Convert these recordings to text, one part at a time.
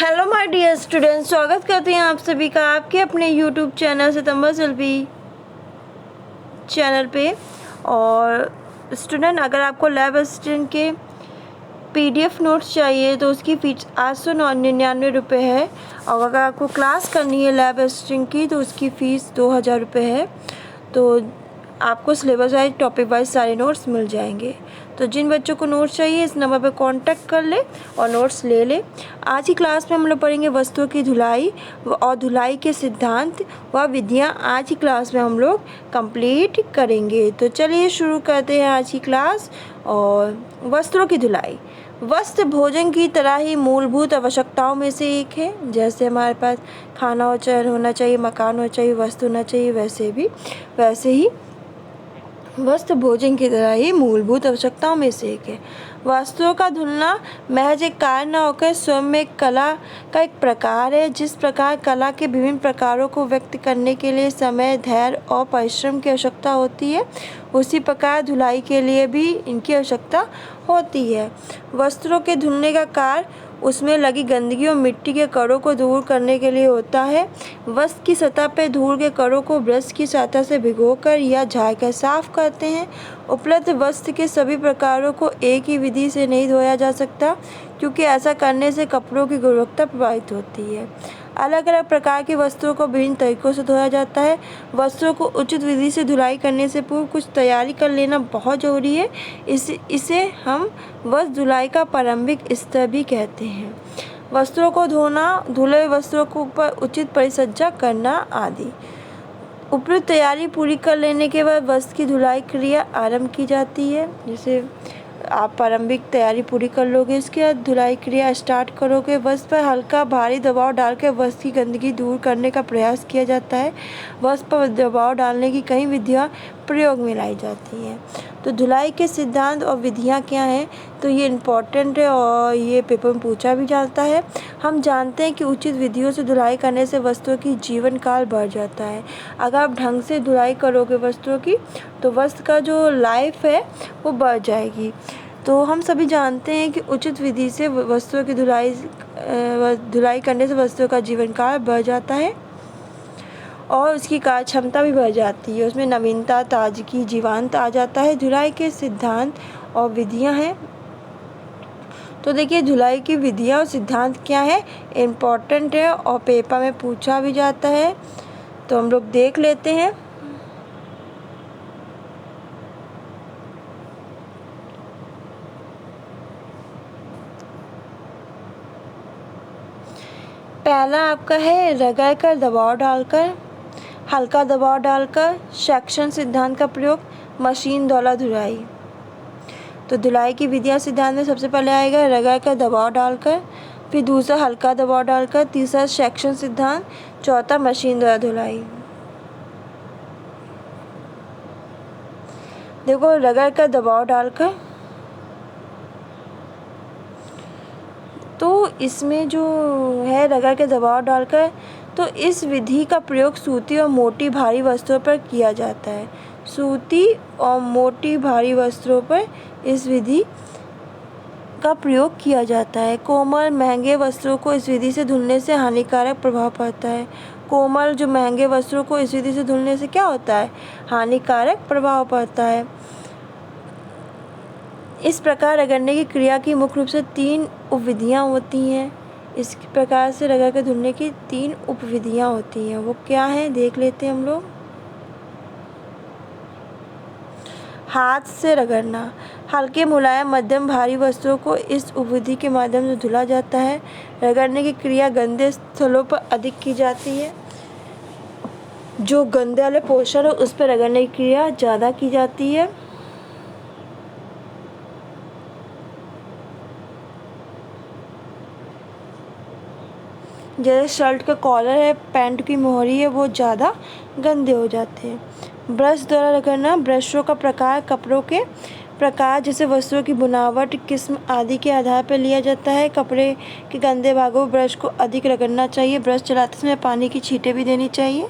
Hello my dear students, स्वागत करते हैं आप सभी का आपके अपने यूट्यूब चैनल सितंबर सेल्वी चैनल पे। और स्टूडेंट, अगर आपको लैब असिस्टेंट के पीडीएफ नोट्स चाहिए तो उसकी फीस 899 है। और अगर आपको क्लास करनी है लैब असिस्टेंट की तो उसकी फ़ीस 2000 रुपये है। तो आपको सिलेबस वाइज टॉपिक वाइज सारे नोट्स मिल जाएंगे। तो जिन बच्चों को नोट्स चाहिए इस नंबर पर कांटेक्ट कर ले और नोट्स ले ले। आज की क्लास में हम लोग पढ़ेंगे वस्तुओं की धुलाई और धुलाई के सिद्धांत व विधियाँ। आज की क्लास में हम लोग कंप्लीट करेंगे। तो चलिए शुरू करते हैं आज की क्लास। और वस्त्रों की धुलाई, वस्त्र भोजन की तरह ही मूलभूत आवश्यकताओं में से एक है। जैसे हमारे पास खाना होना चाहिए, मकान होना चाहिए, वस्त्र होना चाहिए, वैसे ही वस्त्र भोजन की तरह ही मूलभूत आवश्यकताओं में से एक है। वस्त्रों का धुलना महज एक कार्य न होकर स्वयं में एक कला का एक प्रकार है। जिस प्रकार कला के विभिन्न प्रकारों को व्यक्त करने के लिए समय, धैर्य और परिश्रम की आवश्यकता होती है, उसी प्रकार धुलाई के लिए भी इनकी आवश्यकता होती है। वस्त्रों के धुलने का कार्य उसमें लगी गंदगी और मिट्टी के कणों को दूर करने के लिए होता है। वस्त्र की सतह पर धूल के कणों को ब्रश की सहायता से भिगोकर या झाड़कर साफ करते हैं। उपलब्ध वस्त्र के सभी प्रकारों को एक ही विधि से नहीं धोया जा सकता, क्योंकि ऐसा करने से कपड़ों की गुणवत्ता प्रभावित होती है। अलग अलग प्रकार के वस्त्रों को विभिन्न तरीकों से धोया जाता है। वस्त्रों को उचित विधि से धुलाई करने से पूर्व कुछ तैयारी कर लेना बहुत ज़रूरी है। इसे हम वस्त्र धुलाई का प्रारंभिक स्तर भी कहते हैं। वस्त्रों को धोना, धुले हुए वस्त्रों के ऊपर उचित परिचर्या करना आदि। उपयुक्त तैयारी पूरी कर लेने के बाद वस्त्र की धुलाई क्रिया आरंभ की जाती है। जैसे आप प्रारंभिक तैयारी पूरी कर लोगे, इसके बाद धुलाई क्रिया स्टार्ट करोगे। वस्त्र पर हल्का भारी दबाव डालकर वस्त्र की गंदगी दूर करने का प्रयास किया जाता है। वस्त्र पर दबाव डालने की कई विधियाँ प्रयोग में लाई जाती हैं। तो धुलाई के सिद्धांत और विधियाँ क्या हैं, तो ये इम्पॉर्टेंट है और ये पेपर में पूछा भी जाता है। हम जानते हैं कि उचित विधियों से धुलाई करने से वस्त्रों की जीवन काल बढ़ जाता है। अगर आप ढंग से धुलाई करोगे वस्त्रों की तो वस्त्र का जो लाइफ है वो बढ़ जाएगी। तो हम सभी जानते हैं कि उचित विधि से वस्त्रों की धुलाई करने से वस्त्रों का जीवन काल बढ़ जाता है और उसकी कार्य क्षमता भी बढ़ जाती है। उसमें नवीनता, ताजगी, जीवंत आ जाता है। धुलाई के सिद्धांत और विधियां हैं। तो देखिए, धुलाई की विधियां और सिद्धांत क्या है, इम्पोर्टेंट है और पेपर में पूछा भी जाता है। तो हम लोग देख लेते हैं। पहला आपका है रगड़ कर दबाव डालकर, हल्का दबाव डालकर, सेक्शन सिद्धांत का प्रयोग, मशीन द्वारा धुलाई। तो धुलाई की विधियाँ सिद्धांत में सबसे पहले आएगा रगड़ कर दबाव डालकर, फिर दूसरा हल्का दबाव डालकर, तीसरा सेक्शन सिद्धांत, चौथा मशीन द्वारा धुलाई। देखो, रगड़ कर दबाव डालकर, तो इसमें जो है रगड़ के दबाव डालकर, तो इस विधि का प्रयोग सूती और मोटी भारी वस्त्रों पर किया जाता है। सूती और मोटी भारी वस्त्रों पर इस विधि का प्रयोग किया जाता है। कोमल महंगे वस्त्रों को इस विधि से धुलने से हानिकारक प्रभाव पड़ता है। कोमल जो महंगे वस्त्रों को इस विधि से धुलने से क्या होता है, हानिकारक प्रभाव पड़ता है। इस प्रकार रगड़ने की क्रिया की मुख्य रूप से 3 उपविधियाँ होती हैं। इस प्रकार से रगड़ के धुलने की 3 उपविधियाँ होती हैं। वो क्या हैं, देख लेते हैं हम लोग। हाथ से रगड़ना, हल्के, मुलायम, मध्यम, भारी वस्त्रों को इस उपविधि के माध्यम से धुला जाता है। रगड़ने की क्रिया गंदे स्थलों पर अधिक की जाती है। जो गंदे वाले पोर्शन है उस पर रगड़ने की क्रिया ज़्यादा की जाती है। जैसे शर्ट का कॉलर है, पैंट की मोहरी है, वो ज़्यादा गंदे हो जाते हैं। ब्रश द्वारा रगड़ना, ब्रशों का प्रकार कपड़ों के प्रकार जैसे वस्त्रों की बुनावट, किस्म आदि के आधार पर लिया जाता है। कपड़े के गंदे भागों ब्रश को अधिक रगड़ना चाहिए। ब्रश चलाते समय पानी की छींटें भी देनी चाहिए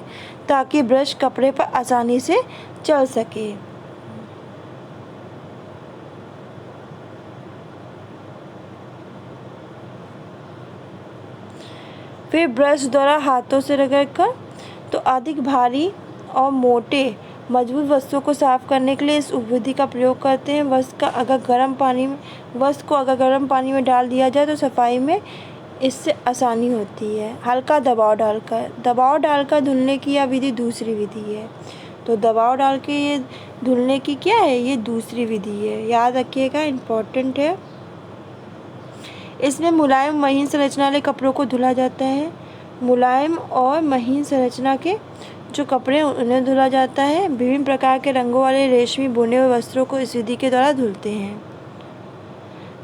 ताकि ब्रश कपड़े पर आसानी से चल सके। फिर ब्रश द्वारा हाथों से रगड़कर। तो अधिक भारी और मोटे मजबूत वस्तुओं को साफ करने के लिए इस उपविधि का प्रयोग करते हैं। वस्त्र को अगर गर्म पानी में डाल दिया जाए तो सफाई में इससे आसानी होती है। हल्का दबाव डालकर धुलने की यह विधि दूसरी विधि है। तो दबाव डाल के ये धुलने की क्या है, ये दूसरी विधि है, याद रखिएगा, इम्पोर्टेंट है। इसमें मुलायम महीन संरचना वाले कपड़ों को धुला जाता है। मुलायम और महीन संरचना के जो कपड़े उन्हें धुला जाता है। विभिन्न प्रकार के रंगों वाले रेशमी बुने हुए वस्त्रों को इस विधि के द्वारा धुलते हैं।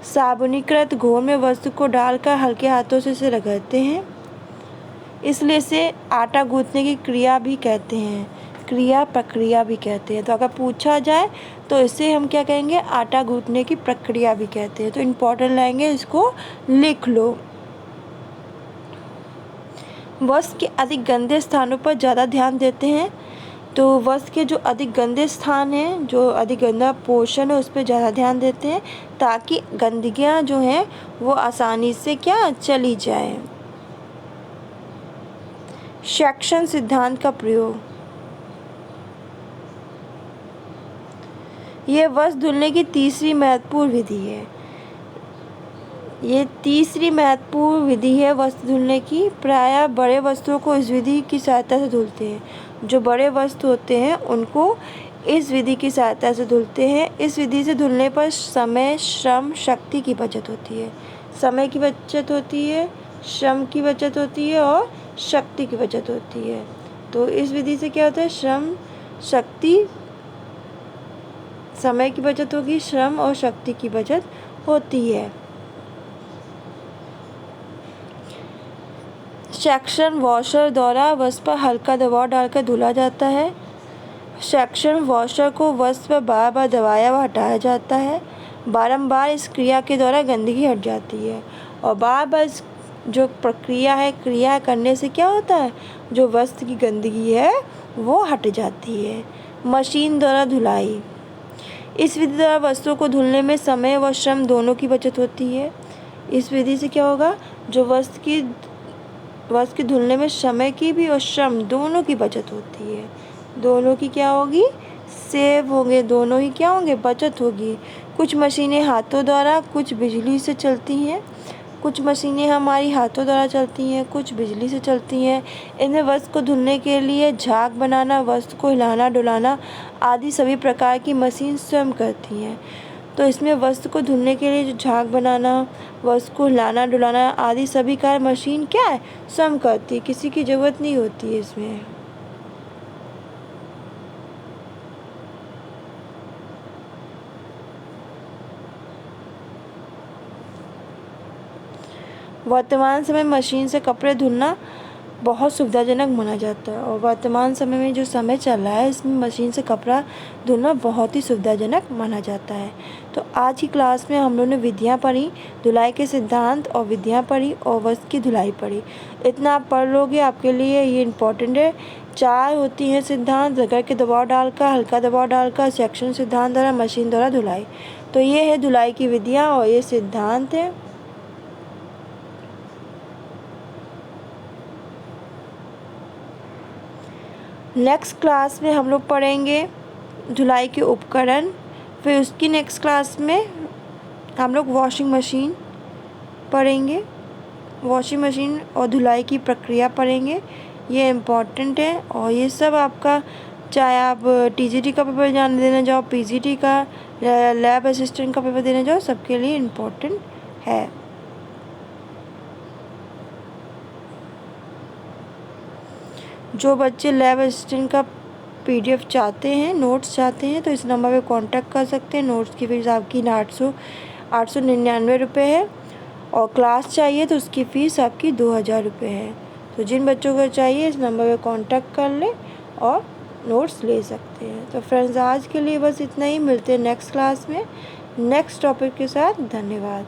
साबुनीकृत घोल में वस्त्र को डालकर हल्के हाथों से इसे रगड़ते हैं, इसलिए इसे आटा गूंथने की प्रक्रिया भी कहते हैं। तो अगर पूछा जाए तो इसे हम क्या कहेंगे, आटा गूंथने की प्रक्रिया भी कहते हैं। तो इम्पोर्टेंट लाएंगे, इसको लिख लो। वस्त्र के अधिक गंदे स्थानों पर ज़्यादा ध्यान देते हैं। तो वस्त्र के जो अधिक गंदे स्थान हैं, जो अधिक गंदा पोर्शन है, उस पर ज़्यादा ध्यान देते हैं ताकि गंदगियाँ जो हैं वो आसानी से क्या चली जाए। सेक्शन सिद्धांत का प्रयोग। ये वस्त्र धुलने की तीसरी महत्वपूर्ण विधि है। वस्त्र धुलने की। प्रायः बड़े वस्त्रों को इस विधि की सहायता से धुलते हैं। जो बड़े वस्त्र होते हैं उनको इस विधि की सहायता से धुलते हैं। इस विधि से धुलने पर समय, श्रम, शक्ति की बचत होती है। समय की बचत होती है, श्रम की बचत होती है और शक्ति की बचत होती है। तो इस विधि से क्या होता है, समय की बचत होगी, श्रम और शक्ति की बचत होती है। सेक्शन वॉशर द्वारा वस्त्र पर हल्का दबाव डालकर धुला जाता है। सेक्शन वॉशर को वस्त्र पर बार बार दबाया व हटाया जाता है। बारंबार इस क्रिया के द्वारा गंदगी हट जाती है और बार बार जो क्रिया करने से क्या होता है, जो वस्त्र की गंदगी है वो हट जाती है। मशीन द्वारा धुलाई। इस विधि द्वारा वस्त्रों को धुलने में समय व श्रम दोनों की बचत होती है। इस विधि से क्या होगा, जो वस्त्र की धुलने में समय की भी और श्रम दोनों की बचत होती है। दोनों की क्या होगी, सेव होंगे, दोनों ही क्या होंगे, बचत होगी। कुछ मशीनें हाथों द्वारा, कुछ बिजली से चलती हैं। कुछ मशीनें हमारी हाथों द्वारा चलती हैं, कुछ बिजली से चलती हैं। इनमें वस्त्र को धुलने के लिए झाग बनाना, वस्त्र को हिलाना डुलाना आदि सभी प्रकार की मशीन स्वयं करती हैं। तो इसमें वस्त्र को धुलने के लिए जो झाग बनाना, वस्त्र को हिलाना डुलाना आदि सभी कार्य मशीन क्या है, स्वयं करती है, किसी की ज़रूरत नहीं होती है इसमें। वर्तमान समय मशीन से कपड़े धुलना बहुत सुविधाजनक माना जाता है और वर्तमान समय में जो समय चल रहा है इसमें मशीन से कपड़ा धुलना बहुत ही सुविधाजनक माना जाता है। तो आज की क्लास में हम लोगों ने विधियाँ पढ़ी, धुलाई के सिद्धांत और विधियाँ पढ़ी और वस्त्र की धुलाई पढ़ी। इतना आप पढ़ लोगे, आपके लिए ये इम्पोर्टेंट है। 4 होती हैं सिद्धांत, रगड़ के दबाव डालकर, हल्का दबाव डालकर, सेक्शन सिद्धांत द्वारा, मशीन द्वारा धुलाई। तो ये है धुलाई की विधियाँ और ये सिद्धांत है। नेक्स्ट क्लास में हम लोग पढ़ेंगे धुलाई के उपकरण, फिर उसकी नेक्स्ट क्लास में हम लोग वॉशिंग मशीन पढ़ेंगे। वॉशिंग मशीन और धुलाई की प्रक्रिया पढ़ेंगे, ये इम्पॉर्टेंट है। और ये सब आपका, चाहे आप टीजीटी का पेपर देने जाओ, पीजीटी का, लैब असिस्टेंट का पेपर देने जाओ, सबके लिए इम्पॉर्टेंट है। जो बच्चे लैब असिस्टेंट का PDF चाहते हैं, नोट्स चाहते हैं, तो इस नंबर पे कांटेक्ट कर सकते हैं। नोट्स की फीस आपकी 899 रुपये है और क्लास चाहिए तो उसकी फ़ीस आपकी 2000 रुपये है। तो जिन बच्चों को चाहिए इस नंबर पे कांटेक्ट कर लें और नोट्स ले सकते हैं। तो फ्रेंड्स, आज के लिए बस इतना ही। मिलते हैं नेक्स्ट क्लास में नेक्स्ट टॉपिक के साथ। धन्यवाद।